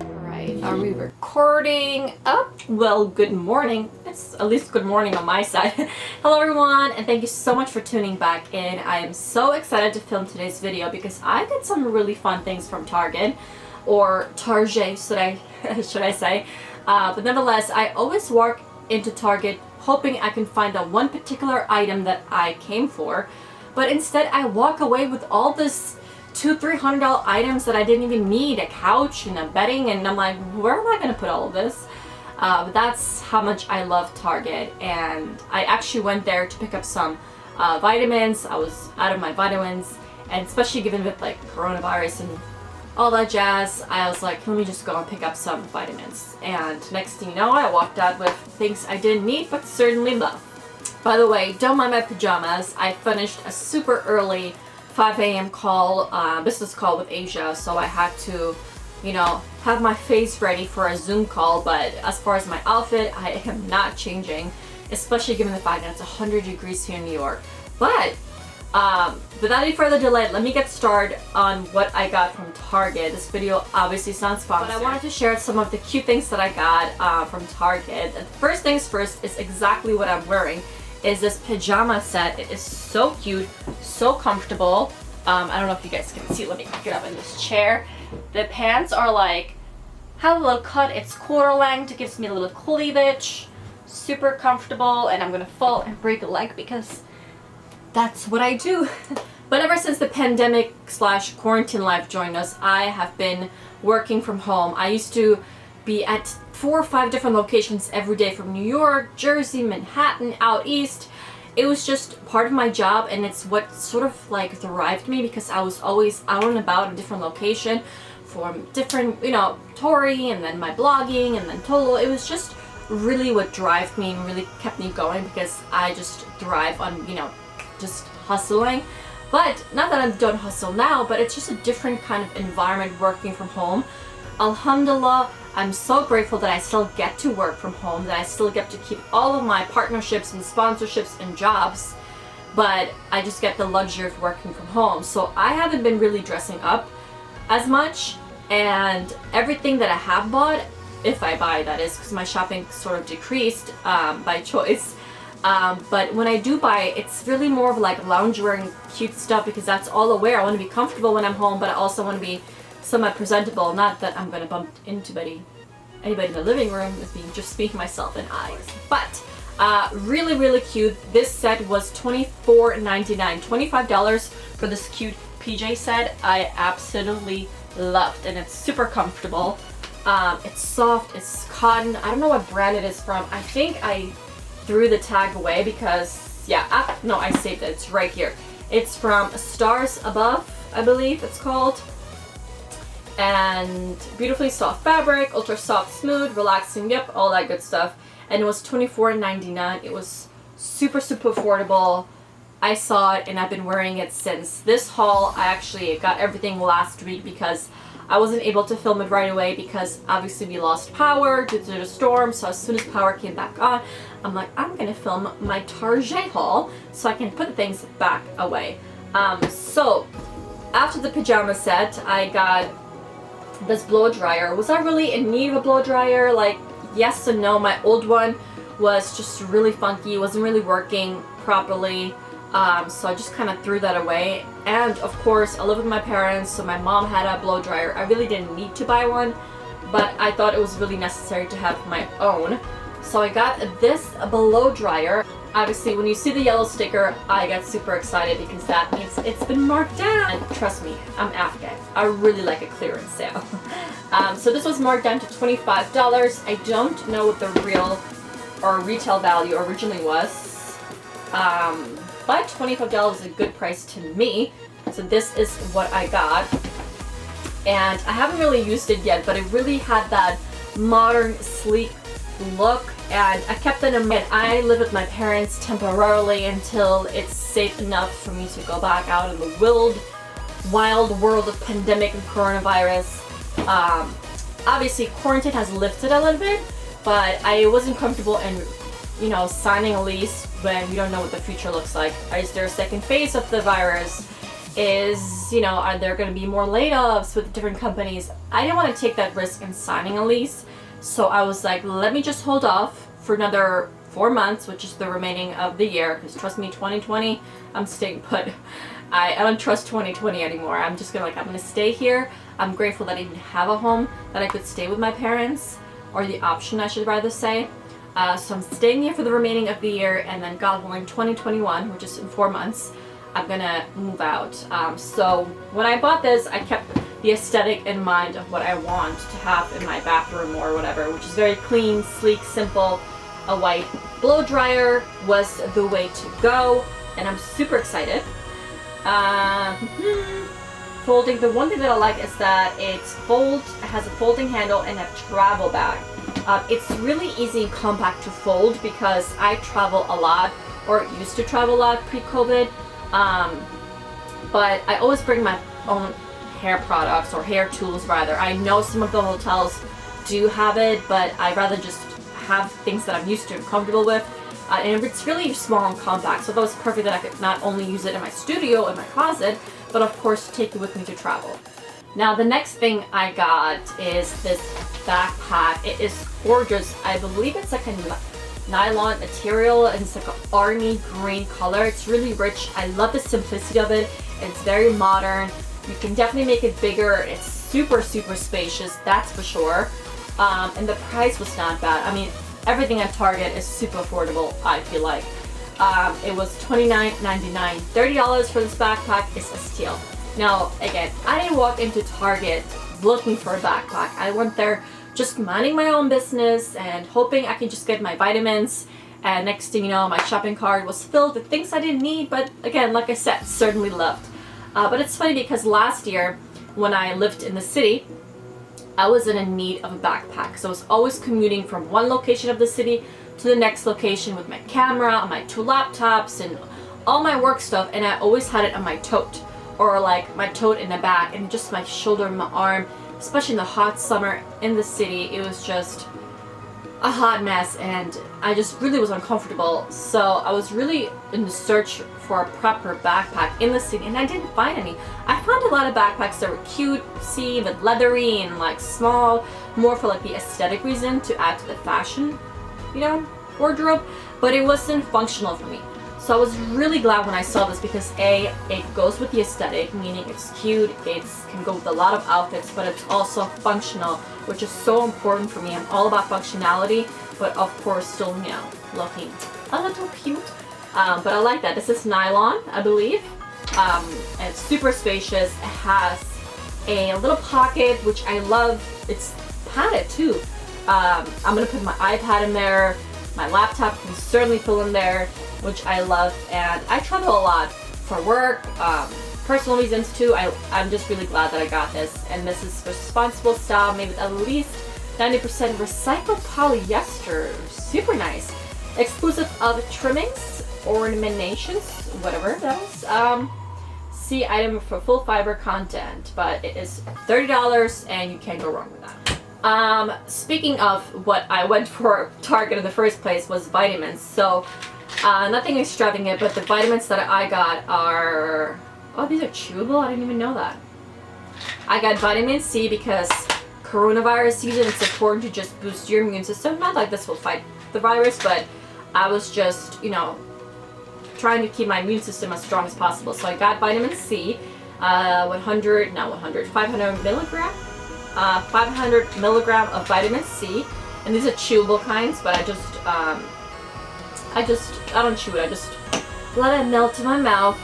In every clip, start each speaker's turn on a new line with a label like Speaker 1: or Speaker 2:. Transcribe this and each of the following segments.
Speaker 1: Alright, are we recording? Oh, well, good morning. It's at least good morning on my side. Hello everyone, and thank you so much for tuning back in. I am so excited to film today's video because I did some really fun things from Target, or Target should I say. But nonetheless, I always walk into Target hoping I can find that one particular item that I came for, but instead I walk away with all this $200-300 items that I didn't even need, a couch and a bedding, and I'm like, where am I going to put all of this? But that's how much I love Target, and I actually went there to pick up some vitamins. I was out of my vitamins, and especially given with like coronavirus and all that jazz, I was like, let me just go and pick up some vitamins. And next thing you know, I walked out with things I didn't need but certainly love. By the way, don't mind my pajamas. I finished a super early 5 a.m. call, business call with Asia, so I had to, you know, have my face ready for a Zoom call. But as far as my outfit, I am not changing, especially given the fact that it's 100 degrees here in New York. But without any further delay, let me get started on what I got from Target. This video obviously sounds sponsored, but I wanted to share some of the cute things that I got from Target. And first things first is exactly what I'm wearing. Is this pajama set. It is so cute, so comfortable. I don't know if you guys can see. Let me get up in this chair. The pants are like, have a little cut. It's quarter length. It gives me a little cleavage. Super comfortable, and I'm gonna fall and break a leg because that's what I do. But ever since the pandemic / quarantine life joined us, I have been working from home. I used to be at 4 or 5 different locations every day, from New York, Jersey, Manhattan, out east. It was just part of my job, and it's what sort of like thrived me because I was always out and about a different location for different, you know, Tori, and then my blogging, and then Tolo. It was just really what drove me and really kept me going because I just thrive on, you know, just hustling. But not that I don't hustle now, but it's just a different kind of environment working from home. Alhamdulillah, I'm so grateful that I still get to work from home, that I still get to keep all of my partnerships and sponsorships and jobs, but I just get the luxury of working from home. So I haven't been really dressing up as much, and everything that I have bought, if I buy that is, because my shopping sort of decreased by choice, but when I do buy, it's really more of like loungewear and cute stuff because that's all I wear. I want to be comfortable when I'm home, but I also want to be somewhat presentable. Not that I'm going to bump into anybody in the living room with me, just me, myself, and I. But really, really cute. This set was $24.99, $25 for this cute PJ set. I absolutely loved, and it's super comfortable. It's soft, it's cotton. I don't know what brand it is from. I think I threw the tag away because, yeah, no, I saved it. It's right here. It's from Stars Above, I believe it's called. And beautifully soft fabric, ultra soft, smooth, relaxing, yep, all that good stuff. And it was $24.99. It was super, super affordable. I saw it and I've been wearing it since. This haul, I actually got everything last week because I wasn't able to film it right away because obviously we lost power due to the storm. So as soon as power came back on, I'm like, I'm gonna film my Target haul so I can put the things back away. So after the pajama set, I got this blow dryer. Was I really in need of a blow dryer? Like, yes and no. My old one was just really funky. It wasn't really working properly. So I just kind of threw that away. And of course, I live with my parents, so my mom had a blow dryer. I really didn't need to buy one, but I thought it was really necessary to have my own. So I got this blow dryer. Obviously, when you see the yellow sticker, I get super excited because that means it's been marked down. And trust me, I'm Afghan. I really like a clearance sale. So this was marked down to $25. I don't know what the real or retail value originally was, but $25 is a good price to me. So this is what I got. And I haven't really used it yet, but it really had that modern, sleek look, and I kept that in mind. I live with my parents temporarily until it's safe enough for me to go back out in the wild world of pandemic and coronavirus. Obviously quarantine has lifted a little bit, but I wasn't comfortable in, you know, signing a lease when we don't know what the future looks like. Is there a second phase of the virus? is, you know, are there going to be more layoffs with different companies? I didn't want to take that risk in signing a lease. So I was like, let me just hold off for another 4 months, which is the remaining of the year. Because trust me, 2020, I'm staying put. I don't trust 2020 anymore. I'm just gonna I'm gonna stay here. I'm grateful that I even have a home, that I could stay with my parents, or the option I should rather say. So I'm staying here for the remaining of the year, and then God willing, 2021, which is in 4 months, I'm gonna move out. So when I bought this, I kept the aesthetic in mind of what I want to have in my bathroom or whatever, which is very clean, sleek, simple. A white blow dryer was the way to go, and I'm super excited. Folding, the one thing that I like is that it has a folding handle and a travel bag. It's really easy and compact to fold because I travel a lot, or used to travel a lot pre-COVID. But I always bring my own hair products, or hair tools rather. I know some of the hotels do have it, but I'd rather just have things that I'm used to and comfortable with. And it's really small and compact, so that was perfect that I could not only use it in my studio, in my closet, but of course take it with me to travel. Now the next thing I got is this backpack. It is gorgeous. I believe it's like a nylon material, and it's like an army green color. It's really rich. I love the simplicity of it. It's very modern. You can definitely make it bigger. It's super spacious, that's for sure. And the price was not bad. I mean, everything at Target is super affordable, I feel like. It was $29.99. $30 for this backpack is a steal. Now, again, I didn't walk into Target looking for a backpack. I went there just minding my own business and hoping I can just get my vitamins. And next thing you know, my shopping cart was filled with things I didn't need, but again, like I said, certainly loved. But it's funny because last year, when I lived in the city, I was in need of a backpack. So I was always commuting from one location of the city to the next location with my camera, my 2 laptops, and all my work stuff, and I always had it on my tote, or like my tote in the back, and just my shoulder and my arm, especially in the hot summer in the city. It was just a hot mess, and I just really was uncomfortable. So I was really in the search for a proper backpack in the city, and I didn't find any. I found a lot of backpacks that were cutesy but leathery and like small, more for like the aesthetic reason to add to the fashion, you know, wardrobe, but it wasn't functional for me. So I was really glad when I saw this because A, it goes with the aesthetic, meaning it's cute, it can go with a lot of outfits, but it's also functional, which is so important for me. I'm all about functionality, but of course still, you know, looking a little cute. But I like that. This is nylon, I believe. And it's super spacious. It has a little pocket, which I love. It's padded too. I'm gonna put my iPad in there. My laptop can certainly fill in there, which I love. And I travel a lot for work, personal reasons too. I'm just really glad that I got this. And this is responsible style, made with at least 90% recycled polyester. Super nice. Exclusive of trimmings, ornamentations, whatever that is. See item for full fiber content, but it is $30 and you can't go wrong with that. Speaking of what I went for Target in the first place was vitamins. So nothing extravagant, but the vitamins that I got are, oh, these are chewable? I didn't even know that. I got vitamin C because coronavirus season, it's important to just boost your immune system. Not like this will fight the virus, but I was just, you know, trying to keep my immune system as strong as possible. So I got vitamin C, 500 milligram. 500 milligram of vitamin C, and these are chewable kinds, but I don't chew it, I just let it melt in my mouth.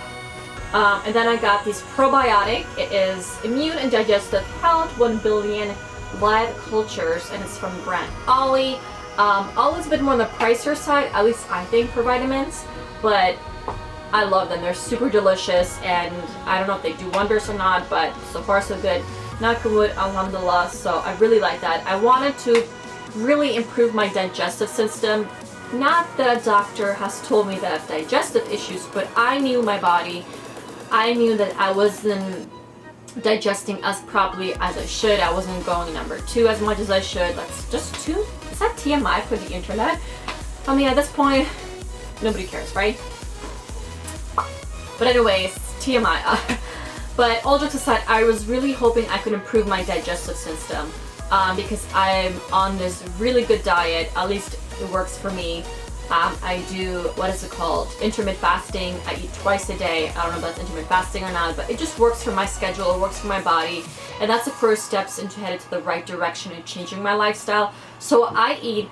Speaker 1: And then I got these probiotic. It is immune and digestive health, 1 billion live cultures, and it's from the brand Ollie. Ollie's a bit more on the pricier side, at least I think, for vitamins, but I love them. They're super delicious, and I don't know if they do wonders or not, but so far so good. Knock on wood, alhamdulillah. So I really like that. I wanted to really improve my digestive system. Not that a doctor has told me that I have digestive issues, but I knew my body. I knew that I wasn't digesting as properly as I should. I wasn't going number 2 as much as I should. That's just 2. Is that TMI for the internet? I mean, at this point, nobody cares, right? But anyways, TMI. But all jokes aside, I was really hoping I could improve my digestive system because I'm on this really good diet. At least it works for me. I do, what is it called? Intermittent fasting. I eat twice a day. I don't know if that's intermittent fasting or not, but it just works for my schedule. It works for my body. And that's the first steps into headed to the right direction and changing my lifestyle. So I eat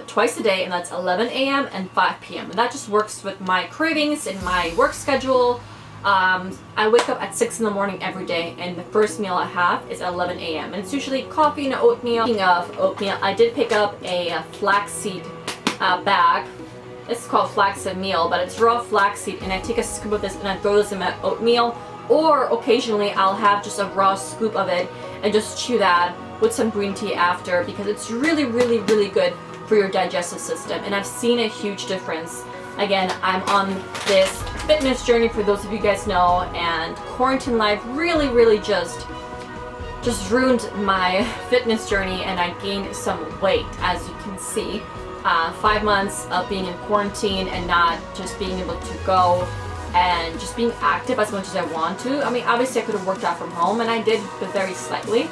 Speaker 1: twice a day, and that's 11 a.m. and 5 p.m. And that just works with my cravings and my work schedule. I wake up at 6 in the morning every day, and the first meal I have is at 11 a.m. And it's usually coffee and oatmeal. Speaking of oatmeal, I did pick up a flaxseed bag. It's called flaxseed meal, but it's raw flaxseed, and I take a scoop of this and I throw this in my oatmeal, or occasionally I'll have just a raw scoop of it and just chew that with some green tea after, because it's really, really, really good for your digestive system, and I've seen a huge difference. Again, I'm on this fitness journey, for those of you guys know, and quarantine life really, really just ruined my fitness journey, and I gained some weight, as you can see. 5 months of being in quarantine and not just being able to go and just being active as much as I want to. I mean, obviously I could have worked out from home, and I did, but very slightly.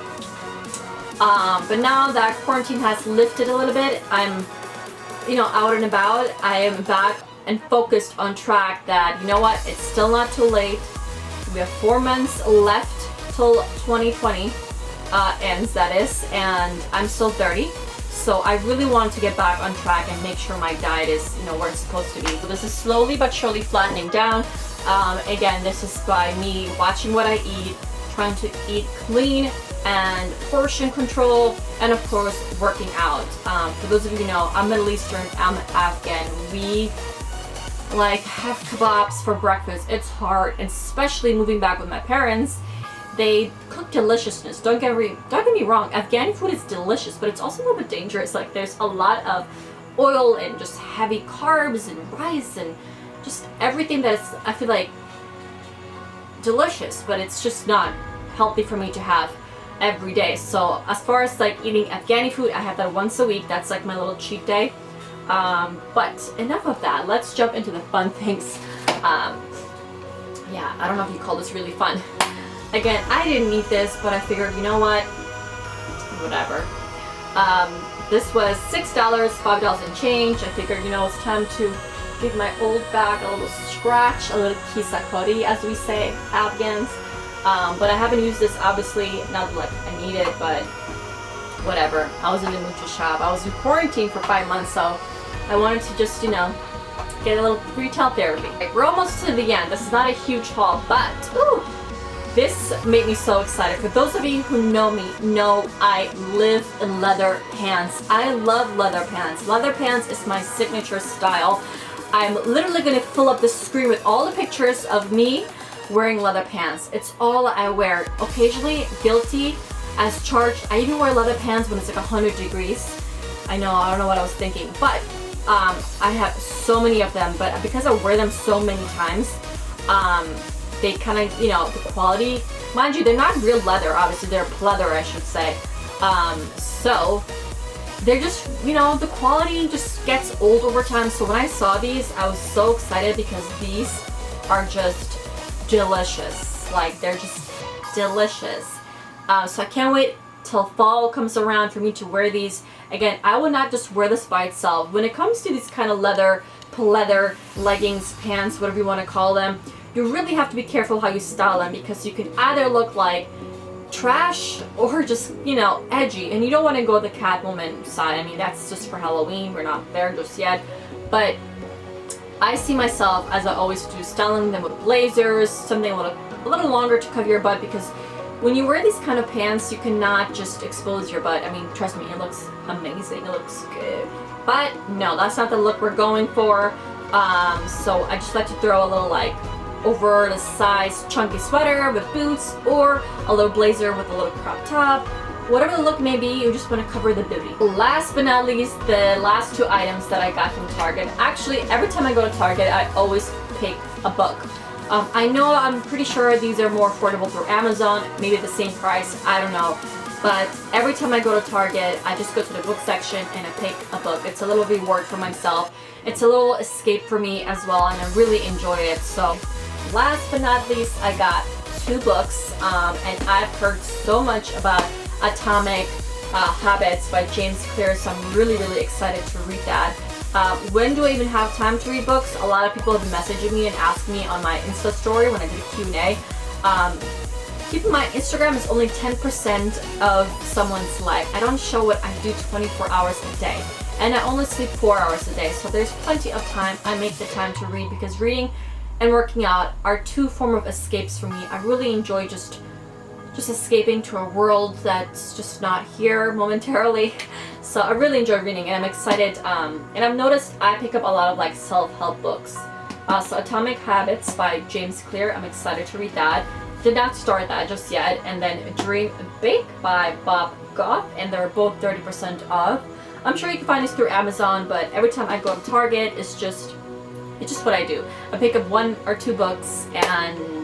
Speaker 1: But now that quarantine has lifted a little bit, I'm, out and about. I am back and focused on track that, you know what, it's still not too late. We have 4 months left till 2020 ends, that is, and I'm still 30. So I really want to get back on track and make sure my diet is, where it's supposed to be. So this is slowly but surely flattening down. Again, this is by me watching what I eat, trying to eat clean and portion control, and of course working out. For those of you who know, I'm Middle Eastern, I'm Afghan. We have kebabs for breakfast. It's hard, and especially moving back with my parents. They cook deliciousness. Don't get me wrong. Afghani food is delicious, but it's also a little bit dangerous. Like, there's a lot of oil and just heavy carbs and rice and just everything that is, I feel like, delicious, but it's just not healthy for me to have every day. So as far as eating Afghani food, I have that once a week. That's my little cheat day. But enough of that. Let's jump into the fun things. Yeah, I don't know if you call this really fun. Again, I didn't need this, but I figured, you know what, whatever. This was $6, $5 and change. I figured, it's time to give my old bag a little scratch, a little kisakori, as we say, Afghans. But I haven't used this, obviously, not like I need it, but whatever. I was in the mood to shop. I was in quarantine for 5 months, so I wanted to just, get a little retail therapy. We're almost to the end. This is not a huge haul, but, ooh, this made me so excited. For those of you who know me, know I live in leather pants. I love leather pants. Leather pants is my signature style. I'm literally going to fill up the screen with all the pictures of me wearing leather pants. It's all I wear. Occasionally, guilty as charged. I even wear leather pants when it's 100 degrees. I know, I don't know what I was thinking, but I have so many of them. But because I wear them so many times, they kind of, the quality, mind you, they're not real leather, obviously, they're pleather, I should say. So they're just, the quality just gets old over time. So when I saw these, I was so excited because these are just delicious. They're just delicious. So I can't wait till fall comes around for me to wear these. Again, I would not just wear this by itself. When it comes to these kind of leather, pleather, leggings, pants, whatever you want to call them, you really have to be careful how you style them, because you can either look like trash or just, edgy, and you don't want to go the Catwoman side. I mean, that's just for Halloween. We're not there just yet, but I see myself, as I always do, styling them with blazers, something a little longer to cover your butt, because when you wear these kind of pants, you cannot just expose your butt. I mean, trust me, it looks amazing. It looks good, but no, that's not the look we're going for. So I just like to throw a little over the size chunky sweater with boots, or a little blazer with a little crop top. Whatever the look may be, you just want to cover the booty. Last but not least, the last 2 items that I got from Target. Actually, every time I go to Target, I always pick a book. I know, I'm pretty sure these are more affordable through Amazon, maybe the same price, I don't know. But every time I go to Target, I just go to the book section and I pick a book. It's a little reward for myself. It's a little escape for me as well, and I really enjoy it. So last but not least, I got 2 books, and I've heard so much about Atomic Habits by James Clear, so I'm really excited to read that. When do I even have time to read books? A lot of people have been messaging me and asking me on my Insta story when I did a Q&A. Keep in mind, Instagram is only 10% of someone's life. I don't show what I do 24 hours a day. And I only sleep 4 hours a day, so there's plenty of time. I make the time to read because reading and working out are 2 forms of escapes for me. I really enjoy just escaping to a world that's just not here momentarily. So I really enjoy reading, and I'm excited. And I've noticed I pick up a lot of like self-help books. So Atomic Habits by James Clear, I'm excited to read that. Did not start that just yet. And then Dream Big by Bob Goff, and they're both 30% off. I'm sure you can find this through Amazon, but every time I go to Target, it's just what I do. I pick up 1 or 2 books and